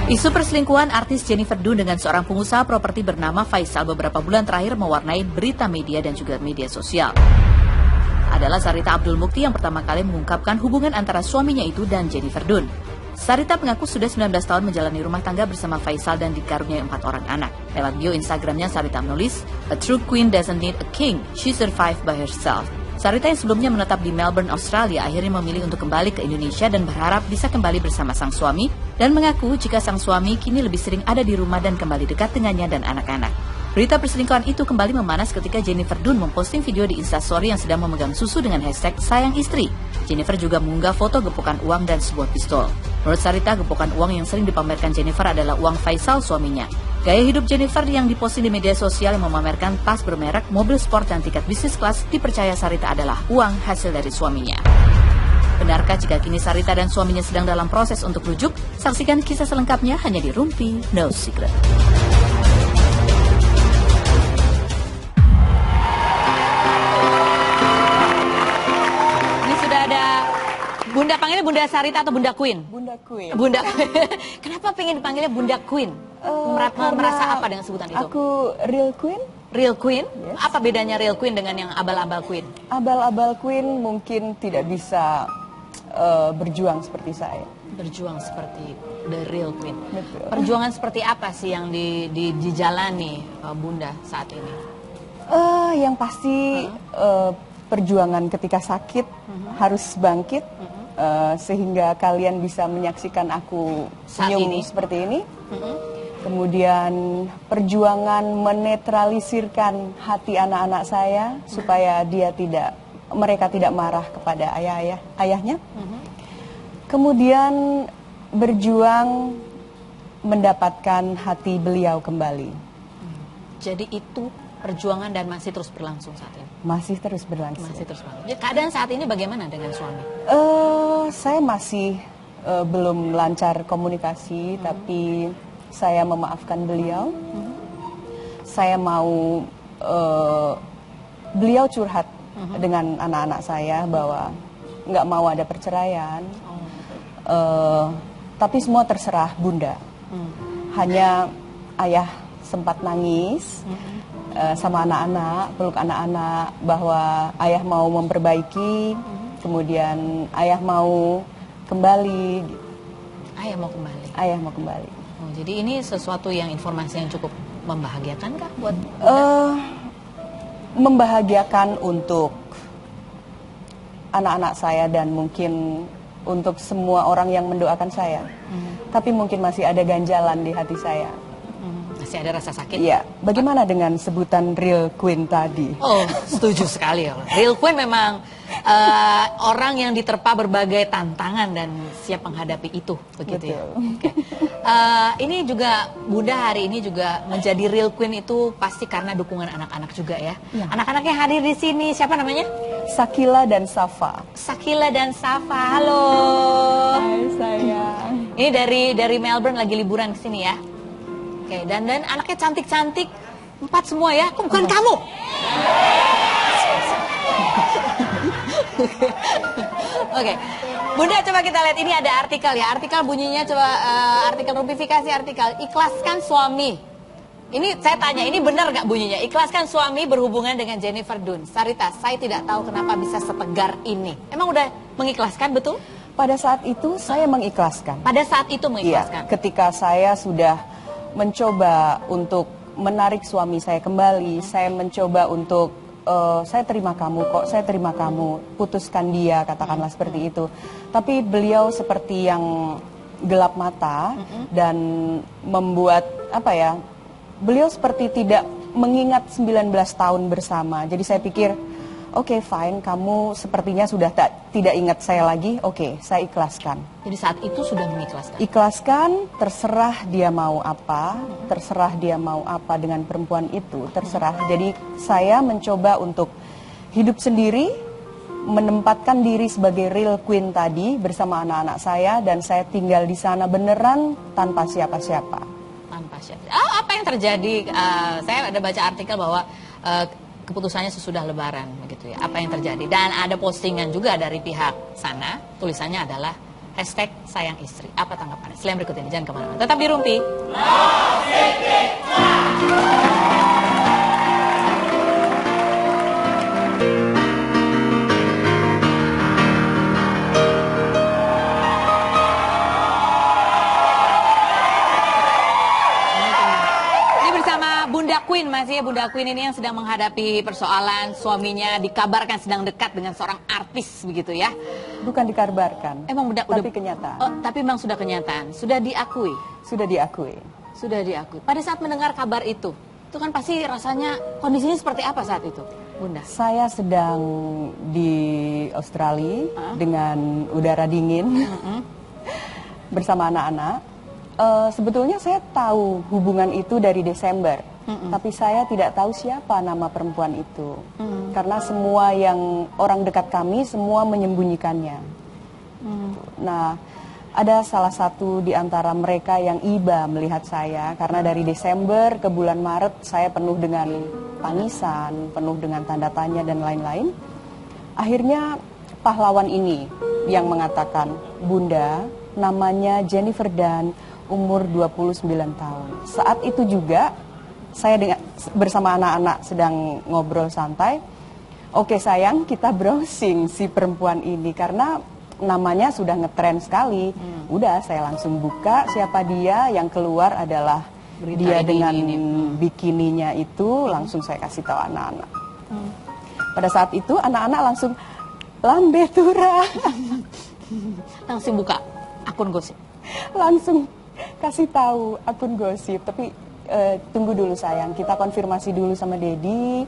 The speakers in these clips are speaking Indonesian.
Isu perselingkuhan artis Jennifer Dunn dengan seorang pengusaha properti bernama Faisal beberapa bulan terakhir mewarnai berita media dan juga media sosial. Adalah Sarita Abdul Mukti yang pertama kali mengungkapkan hubungan antara suaminya itu dan Jennifer Dunn. Sarita mengaku sudah 19 tahun menjalani rumah tangga bersama Faisal dan dikaruniai 4 orang anak. Lewat bio Instagramnya, Sarita menulis, "A true queen doesn't need a king, she survived by herself." Sarita yang sebelumnya menetap di Melbourne, Australia, akhirnya memilih untuk kembali ke Indonesia dan berharap bisa kembali bersama sang suami, dan mengaku jika sang suami kini lebih sering ada di rumah dan kembali dekat dengannya dan anak-anak. Berita perselingkuhan itu kembali memanas ketika Jennifer Dunn memposting video di Instastory yang sedang memegang susu dengan hashtag sayang istri. Jennifer juga mengunggah foto gepukan uang dan sebuah pistol. Menurut Sarita, gepukan uang yang sering dipamerkan Jennifer adalah uang Faisal suaminya. Gaya hidup Jennifer yang diposting di media sosial yang memamerkan tas bermerek, mobil sport, dan tiket bisnis kelas dipercaya Sarita adalah uang hasil dari suaminya. Benarkah jika kini Sarita dan suaminya sedang dalam proses untuk rujuk? Saksikan kisah selengkapnya hanya di Rumpi No Secret. Ini sudah ada Bunda, panggilnya Bunda Sarita atau Bunda Queen? Bunda Queen. Bunda. Kenapa pengen dipanggilnya Bunda Queen? Merasa apa dengan sebutan itu? Aku real queen. Real Queen? Yes. Apa bedanya Real Queen dengan yang abal-abal Queen? Abal-abal queen mungkin tidak bisa berjuang seperti saya. Berjuang seperti the Real Queen. Betul. Perjuangan seperti apa sih yang dijalani Bunda saat ini? Yang pasti perjuangan ketika sakit harus bangkit sehingga kalian bisa menyaksikan aku Saat senyum ini. seperti ini. Kemudian perjuangan menetralisirkan hati anak-anak saya supaya mereka tidak marah kepada ayahnya. Kemudian berjuang mendapatkan hati beliau kembali. Jadi itu perjuangan dan masih terus berlangsung saat ini? Masih terus berlangsung. Masih terus berlangsung. Jadi keadaan saat ini bagaimana dengan suami? Saya masih belum lancar komunikasi, tapi saya memaafkan beliau. Saya mau beliau curhat dengan anak-anak saya bahwa nggak mau ada perceraian. Tapi semua terserah Bunda. Hanya ayah sempat nangis sama anak-anak, peluk anak-anak bahwa ayah mau memperbaiki, kemudian ayah mau kembali. Ayah mau kembali. Ayah mau kembali. Oh, jadi ini sesuatu yang informasi yang cukup membahagiakan kah buat membahagiakan untuk anak-anak saya dan mungkin untuk semua orang yang mendoakan saya. Tapi mungkin masih ada ganjalan di hati saya. Masih ada rasa sakit? Iya. Bagaimana dengan sebutan Real Queen tadi? Oh, setuju sekali ya. Real Queen memang orang yang diterpa berbagai tantangan dan siap menghadapi itu, begitu ya. Okay. Ini juga Bunda hari ini juga menjadi Real Queen itu pasti karena dukungan anak-anak juga ya. Ya. Anak-anaknya hadir di sini, siapa namanya? Sakila dan Safa. Sakila dan Safa, halo. Hai sayang. Ini dari Melbourne lagi liburan ke sini ya. Oke, dan anaknya cantik-cantik, 4 semua ya, kok bukan kamu? Oke, Bunda coba kita lihat, ini ada artikel ya, artikel bunyinya coba, artikel rumpifikasi artikel, ikhlaskan suami. Ini saya tanya, ini benar gak bunyinya? Ikhlaskan suami berhubungan dengan Jennifer Dunn. Sarita, saya tidak tahu kenapa bisa setegar ini. Emang udah mengikhlaskan betul? Pada saat itu saya mengikhlaskan. Pada saat itu mengikhlaskan? Iya, ketika saya sudah mencoba untuk menarik suami saya kembali, saya mencoba untuk saya terima kamu kok, saya terima kamu, putuskan dia, katakanlah seperti itu. Tapi beliau seperti yang gelap mata dan membuat beliau seperti tidak mengingat 19 tahun bersama. Jadi saya pikir, oke, fine, kamu sepertinya sudah tidak ingat saya lagi, oke, saya ikhlaskan. Jadi saat itu sudah mengikhlaskan? Ikhlaskan, terserah dia mau apa, terserah dia mau apa dengan perempuan itu, terserah. Jadi saya mencoba untuk hidup sendiri, menempatkan diri sebagai Real Queen tadi bersama anak-anak saya, dan saya tinggal di sana beneran tanpa siapa-siapa. Tanpa siapa? Apa yang terjadi? Saya ada baca artikel bahwa keputusannya sesudah Lebaran, begitu ya. Apa yang terjadi? Dan ada postingan juga dari pihak sana, tulisannya adalah Hashtag sayang istri. Apa tanggapannya? Selain berikut ini, jangan kemana-mana. Tetap di Rumpi. Bunda Queen, masih ya Bunda Queen ini yang sedang menghadapi persoalan suaminya dikabarkan sedang dekat dengan seorang artis begitu ya. Bukan dikabarkan. Emang tapi kenyataan. Oh, tapi memang sudah kenyataan, sudah diakui. Sudah diakui. Sudah diakui. Pada saat mendengar kabar itu kan pasti rasanya kondisinya seperti apa saat itu, Bunda? Saya sedang di Australia dengan udara dingin bersama anak-anak. Sebetulnya saya tahu hubungan itu dari Desember, tapi saya tidak tahu siapa nama perempuan itu, karena semua yang orang dekat kami semua menyembunyikannya. Nah, ada salah satu di antara mereka yang iba melihat saya, karena dari Desember ke bulan Maret saya penuh dengan tangisan, penuh dengan tanda tanya dan lain-lain. Akhirnya pahlawan ini yang mengatakan, Bunda, namanya Jennifer Dunn, umur 29 tahun. Saat itu juga saya bersama anak-anak sedang ngobrol santai. Oke sayang, kita browsing si perempuan ini karena namanya sudah ngetren sekali. Udah, saya langsung buka siapa dia. Yang keluar adalah dia dengan bikininya itu. Langsung saya kasih tahu anak-anak. Pada saat itu anak-anak langsung lambe turah. Langsung buka akun gosip. Langsung kasih tahu akun gosip, tapi tunggu dulu sayang, kita konfirmasi dulu sama Dedi,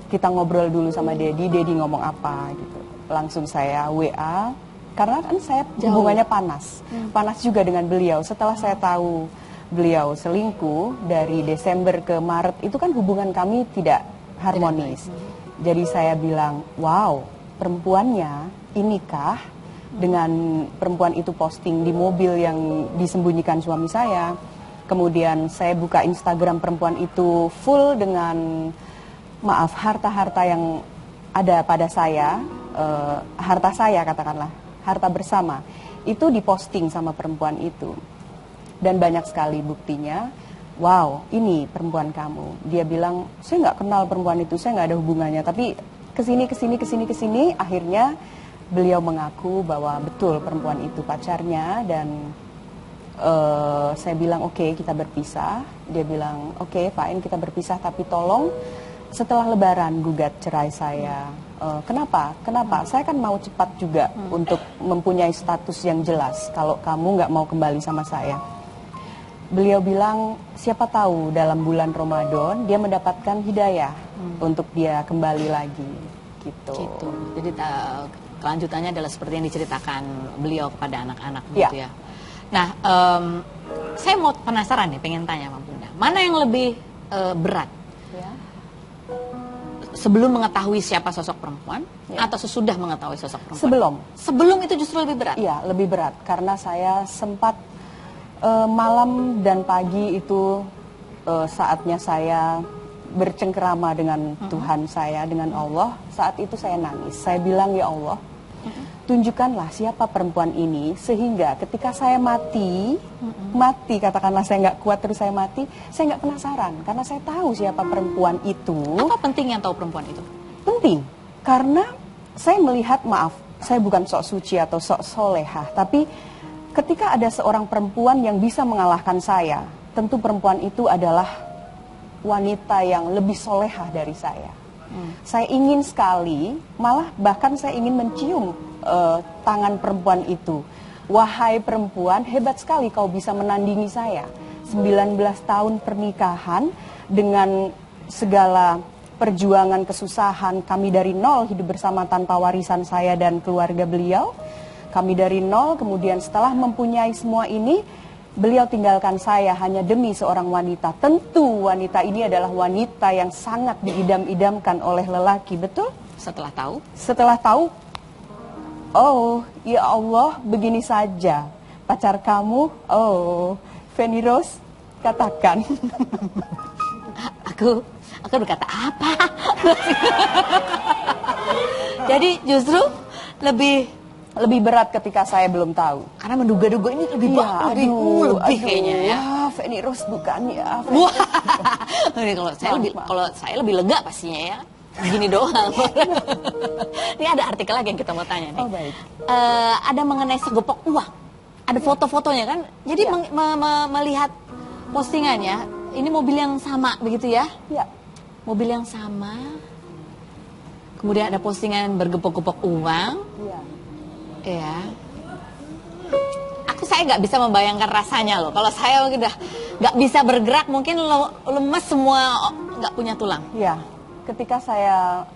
kita ngobrol dulu sama Dedi ngomong apa gitu. Langsung saya WA, karena kan saya hubungannya panas juga dengan beliau. Setelah saya tahu beliau selingkuh dari Desember ke Maret, itu kan hubungan kami tidak harmonis. Jadi saya bilang, wow, perempuannya inikah dengan perempuan itu posting di mobil yang disembunyikan suami saya. Kemudian saya buka Instagram perempuan itu full dengan harta-harta yang ada pada saya, harta saya katakanlah, harta bersama, itu diposting sama perempuan itu. Dan banyak sekali buktinya. Wow, ini perempuan kamu. Dia bilang, saya nggak kenal perempuan itu, saya nggak ada hubungannya, tapi kesini, akhirnya beliau mengaku bahwa betul perempuan itu pacarnya. Dan saya bilang oke, kita berpisah. Dia bilang oke, fine, kita berpisah, tapi tolong setelah lebaran gugat cerai saya. Kenapa? Saya kan mau cepat juga untuk mempunyai status yang jelas kalau kamu nggak mau kembali sama saya. Beliau bilang siapa tahu dalam bulan Ramadan dia mendapatkan hidayah untuk dia kembali lagi gitu. Jadi kelanjutannya adalah seperti yang diceritakan beliau kepada anak-anak gitu ya. Nah, saya mau penasaran nih, pengen tanya sama Bunda, mana yang lebih berat? Sebelum mengetahui siapa sosok perempuan atau sesudah mengetahui sosok perempuan? Sebelum itu justru lebih berat? Iya, lebih berat karena saya sempat malam dan pagi itu saatnya saya bercengkerama dengan Tuhan saya, dengan Allah. Saat itu saya nangis, saya bilang ya Allah, tunjukkanlah siapa perempuan ini sehingga ketika saya mati katakanlah saya nggak kuat terus saya mati, saya nggak penasaran karena saya tahu siapa perempuan itu. Apa pentingnya tahu perempuan itu? Penting karena saya melihat, maaf, saya bukan sok suci atau sok solehah, tapi ketika ada seorang perempuan yang bisa mengalahkan saya, tentu perempuan itu adalah wanita yang lebih solehah dari saya. Saya ingin sekali, malah bahkan saya ingin mencium tangan perempuan itu. Wahai perempuan, hebat sekali kau bisa menandingi saya. 19 tahun pernikahan dengan segala perjuangan, kesusahan, kami dari nol hidup bersama tanpa warisan saya dan keluarga beliau. Kami dari nol, kemudian setelah mempunyai semua ini, beliau tinggalkan saya hanya demi seorang wanita. Tentu wanita ini adalah wanita yang sangat diidam-idamkan oleh lelaki, betul? Setelah tahu? Setelah tahu, oh ya Allah, begini saja pacar kamu. Oh, Feni Rose, katakan. Aku berkata apa? Jadi justru lebih lebih berat ketika saya belum tahu. Karena menduga-duga ini lebih lebih kayaknya ya. Wah, Feni Rose bukan ya. Wah, ini kalau saya lebih lega pastinya ya. Gini doang. Ini ada artikel lagi yang kita mau tanya nih. Oh, baik. Ada mengenai segepok uang. Ada foto-fotonya kan. Jadi melihat postingannya, ini mobil yang sama begitu ya? Ya. Mobil yang sama. Kemudian ada postingan bergepok-gepok uang. Iya. Ya. Saya nggak bisa membayangkan rasanya loh. Kalau saya udah nggak bisa bergerak, mungkin lemes semua, nggak punya tulang. Iya. Ketika saya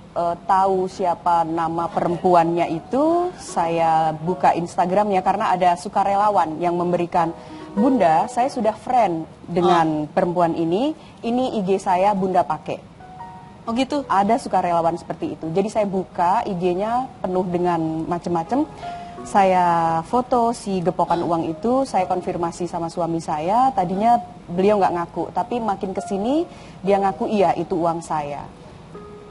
tahu siapa nama perempuannya itu, saya buka Instagramnya karena ada sukarelawan yang memberikan, Bunda, saya sudah friend dengan perempuan ini IG saya Bunda pakai. Oh gitu? Ada sukarelawan seperti itu. Jadi saya buka IG-nya penuh dengan macam-macam. Saya foto si gepokan uang itu, saya konfirmasi sama suami saya. Tadinya beliau nggak ngaku, tapi makin kesini dia ngaku iya itu uang saya.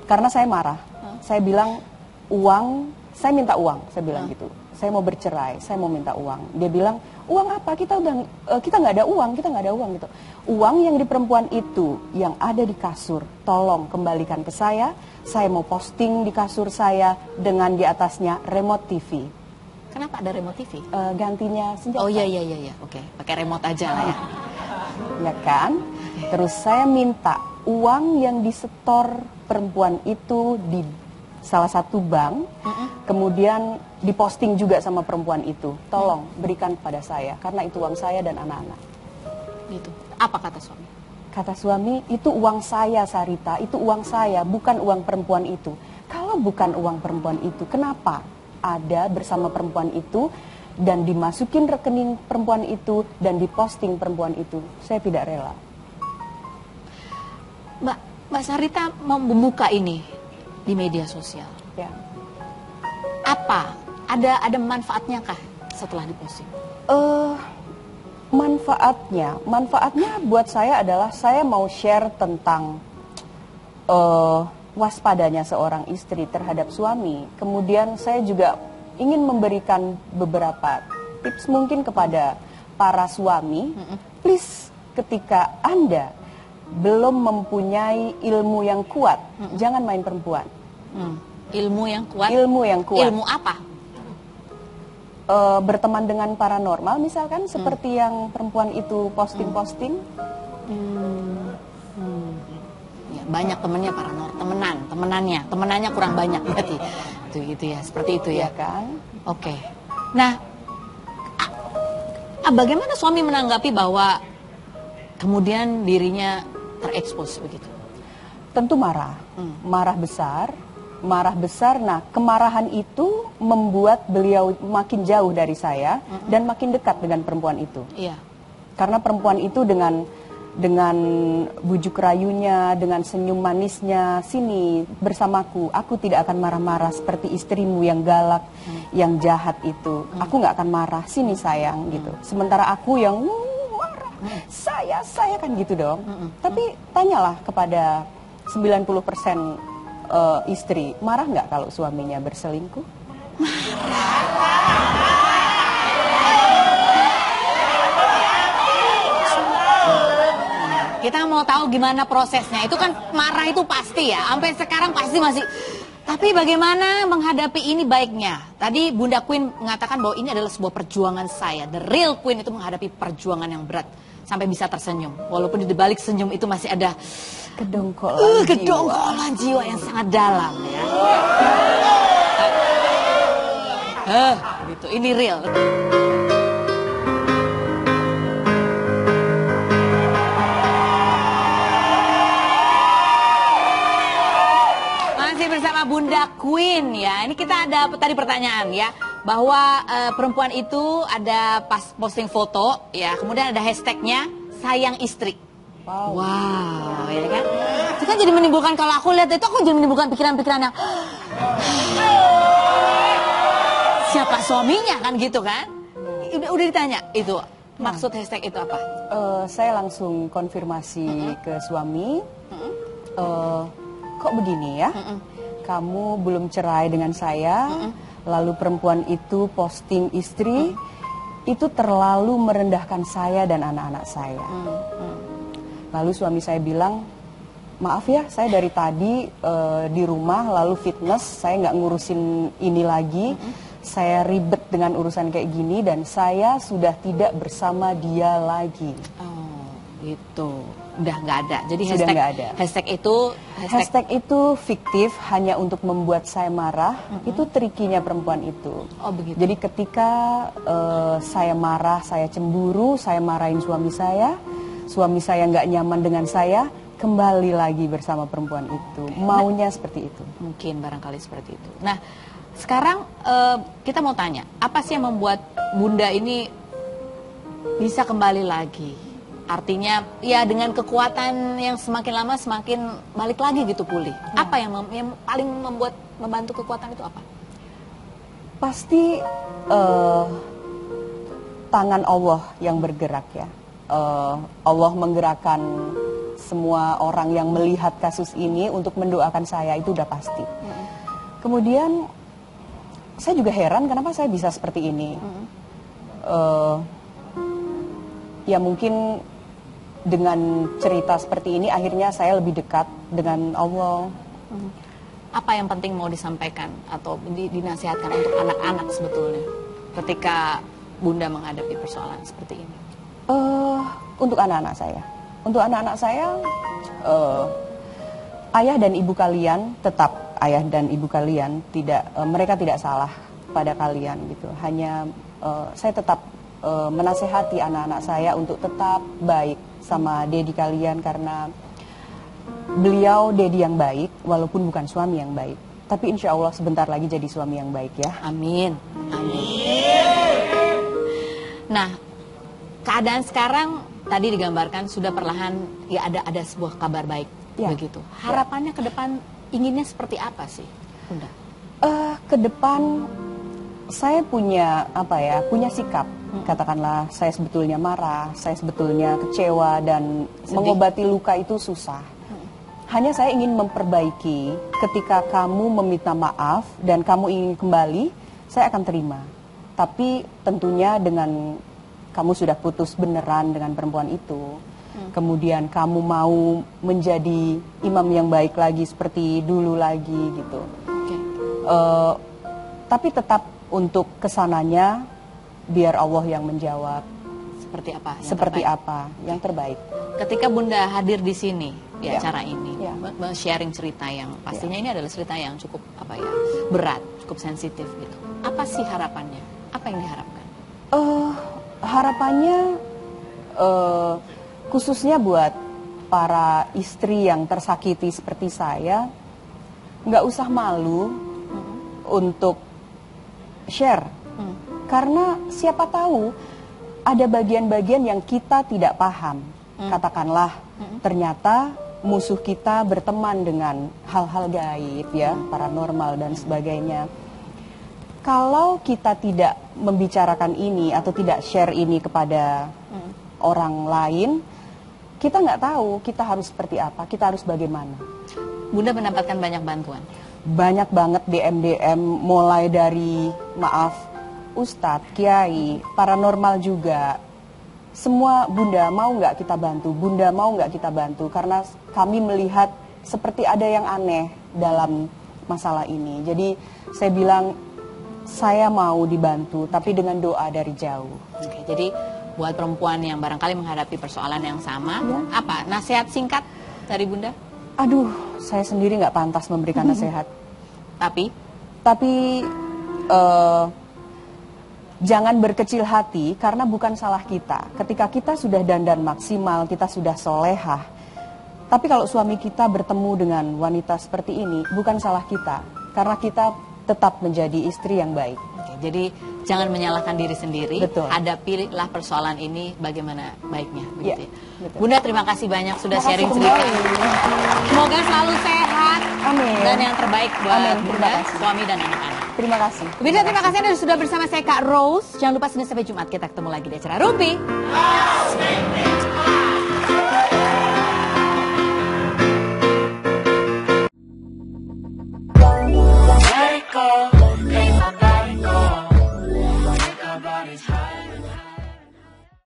Karena saya marah, saya bilang uang, saya minta uang, saya bilang gitu. Saya mau bercerai, saya mau minta uang. Dia bilang uang apa? Kita nggak ada uang, kita nggak ada uang gitu. Uang yang di perempuan itu yang ada di kasur, tolong kembalikan ke saya. Saya mau posting di kasur saya dengan di atasnya remote TV. Kenapa ada remote TV? Gantinya senjata. Oh iya, oke. Pakai remote aja lah ya. Ya kan? Terus saya minta uang yang disetor perempuan itu di salah satu bank, kemudian diposting juga sama perempuan itu. Tolong berikan kepada saya, karena itu uang saya dan anak-anak. Gitu. Apa kata suami? Kata suami, itu uang saya Sarita, itu uang saya, bukan uang perempuan itu. Kalau bukan uang perempuan itu, kenapa ada bersama perempuan itu dan dimasukin rekening perempuan itu dan diposting perempuan itu? Saya tidak rela. Mbak Sarita membuka ini di media sosial. Ya. Apa? Ada manfaatnya kah setelah diposting? Manfaatnya buat saya adalah saya mau share tentang waspadanya seorang istri terhadap suami. Kemudian saya juga ingin memberikan beberapa tips mungkin kepada para suami. Please, ketika Anda belum mempunyai ilmu yang kuat, jangan main perempuan. Ilmu yang kuat? Ilmu yang kuat. Ilmu apa? Berteman dengan paranormal misalkan, seperti yang perempuan itu posting-posting. Ya, banyak temennya paranormal, temenannya kurang banyak berarti. Itu gitu ya, seperti itu ya. Ya kan? Oke. Nah, bagaimana suami menanggapi bahwa kemudian dirinya terekspos begitu? Tentu marah, marah besar. Nah, kemarahan itu membuat beliau makin jauh dari saya dan makin dekat dengan perempuan itu. Iya. Karena perempuan itu dengan bujuk rayunya, dengan senyum manisnya, sini bersamaku, aku tidak akan marah-marah seperti istrimu yang galak, yang jahat itu. Aku nggak akan marah, sini sayang gitu. Sementara aku yang marah, saya kan gitu dong. Tapi tanyalah kepada 90% istri, marah nggak kalau suaminya berselingkuh? Kita mau tahu gimana prosesnya. Itu kan marah itu pasti ya. Sampai sekarang pasti masih. Tapi bagaimana menghadapi ini baiknya? Tadi Bunda Queen mengatakan bahwa ini adalah sebuah perjuangan saya. The real Queen itu menghadapi perjuangan yang berat. Sampai bisa tersenyum. Walaupun di balik senyum itu masih ada kedongkolan jiwa yang sangat dalam ya. Gitu. Ini real. Bersama Bunda Queen ya. Ini kita ada tadi pertanyaan ya, bahwa perempuan itu ada pas posting foto ya, kemudian ada hashtagnya sayang istri. Wow, ya kan? Itu kan jadi menimbulkan, kalau aku lihat itu aku jadi menimbulkan pikiran-pikiran yang siapa suaminya kan gitu kan? Udah ditanya itu maksud hashtag itu apa? Saya langsung konfirmasi ke suami. Kok begini ya? Kamu belum cerai dengan saya, lalu perempuan itu posting istri, itu terlalu merendahkan saya dan anak-anak saya. Lalu suami saya bilang, maaf ya, saya dari tadi di rumah lalu fitness, saya nggak ngurusin ini lagi, saya ribet dengan urusan kayak gini dan saya sudah tidak bersama dia lagi. Oh, gitu. Udah nggak ada. Jadi Sudah nggak ada. hashtag itu fiktif hanya untuk membuat saya marah. Itu trikinya perempuan itu. Oh, begitu. Jadi ketika saya marah, saya cemburu, saya marahin suami saya nggak nyaman dengan saya, kembali lagi bersama perempuan itu. Maunya seperti itu. Mungkin barangkali seperti itu. Nah, sekarang kita mau tanya, apa sih yang membuat Bunda ini bisa kembali lagi? Artinya ya dengan kekuatan yang semakin lama semakin balik lagi gitu pulih. Apa yang paling membantu kekuatan itu apa? Pasti tangan Allah yang bergerak ya. Allah menggerakkan semua orang yang melihat kasus ini untuk mendoakan saya, itu udah pasti. Kemudian saya juga heran kenapa saya bisa seperti ini. Ya mungkin dengan cerita seperti ini akhirnya saya lebih dekat dengan Allah. Apa yang penting mau disampaikan atau dinasihatkan untuk anak-anak sebetulnya ketika Bunda menghadapi persoalan seperti ini? Untuk anak-anak saya, ayah dan ibu kalian tetap ayah dan ibu kalian, mereka tidak salah pada kalian gitu. Hanya saya tetap menasehati anak-anak saya untuk tetap baik sama dedi kalian karena beliau dedi yang baik walaupun bukan suami yang baik. Tapi insya Allah sebentar lagi jadi suami yang baik ya. Amin. Nah, keadaan sekarang tadi digambarkan sudah perlahan ya ada sebuah kabar baik begitu. Harapannya ke depan inginnya seperti apa sih, Bunda? Ke depan saya punya sikap. Katakanlah saya sebetulnya marah, saya sebetulnya kecewa dan mengobati luka itu susah. Hanya saya ingin memperbaiki. Ketika kamu meminta maaf dan kamu ingin kembali, saya akan terima. Tapi tentunya dengan kamu sudah putus beneran dengan perempuan itu, kemudian kamu mau menjadi imam yang baik lagi seperti dulu lagi gitu. Tapi tetap untuk kesananya biar Allah yang menjawab. Seperti apa yang terbaik. Ketika Bunda hadir di sini di acara ini, sharing cerita yang pastinya ini adalah cerita yang cukup berat, cukup sensitif gitu. Apa sih harapannya? Apa yang diharapkan? Harapannya khususnya buat para istri yang tersakiti seperti saya, nggak usah malu untuk share. Karena siapa tahu ada bagian-bagian yang kita tidak paham. Katakanlah ternyata musuh kita berteman dengan hal-hal gaib ya, paranormal dan sebagainya. Kalau kita tidak membicarakan ini atau tidak share ini kepada orang lain, kita nggak tahu kita harus seperti apa, kita harus bagaimana. Bunda mendapatkan banyak bantuan? Banyak banget DM, mulai dari Ustadz, Kiai, paranormal juga. Semua Bunda mau nggak kita bantu, Bunda mau nggak kita bantu. Karena kami melihat seperti ada yang aneh dalam masalah ini. Jadi saya bilang, saya mau dibantu, tapi dengan doa dari jauh. Oke, jadi buat perempuan yang barangkali menghadapi persoalan yang sama, apa nasihat singkat dari Bunda? Aduh, saya sendiri nggak pantas memberikan nasihat. Tapi jangan berkecil hati karena bukan salah kita. Ketika kita sudah dandan maksimal, kita sudah solehah. Tapi kalau suami kita bertemu dengan wanita seperti ini, bukan salah kita. Karena kita tetap menjadi istri yang baik. Oke, jadi jangan menyalahkan diri sendiri. Betul. Hadapilah persoalan ini bagaimana baiknya. Begitu ya. Betul. Bunda terima kasih banyak sudah sharing cerita. Semoga selalu sehat. Amin. Dan yang terbaik buat Bunda, kasih. suami dan anak-anak. Terima kasih. Bunda terima kasih Anda sudah bersama saya Kak Rose. Jangan lupa Senin sampai Jumat kita ketemu lagi di acara Rumpi. Let it go, lay my back. everybody's high.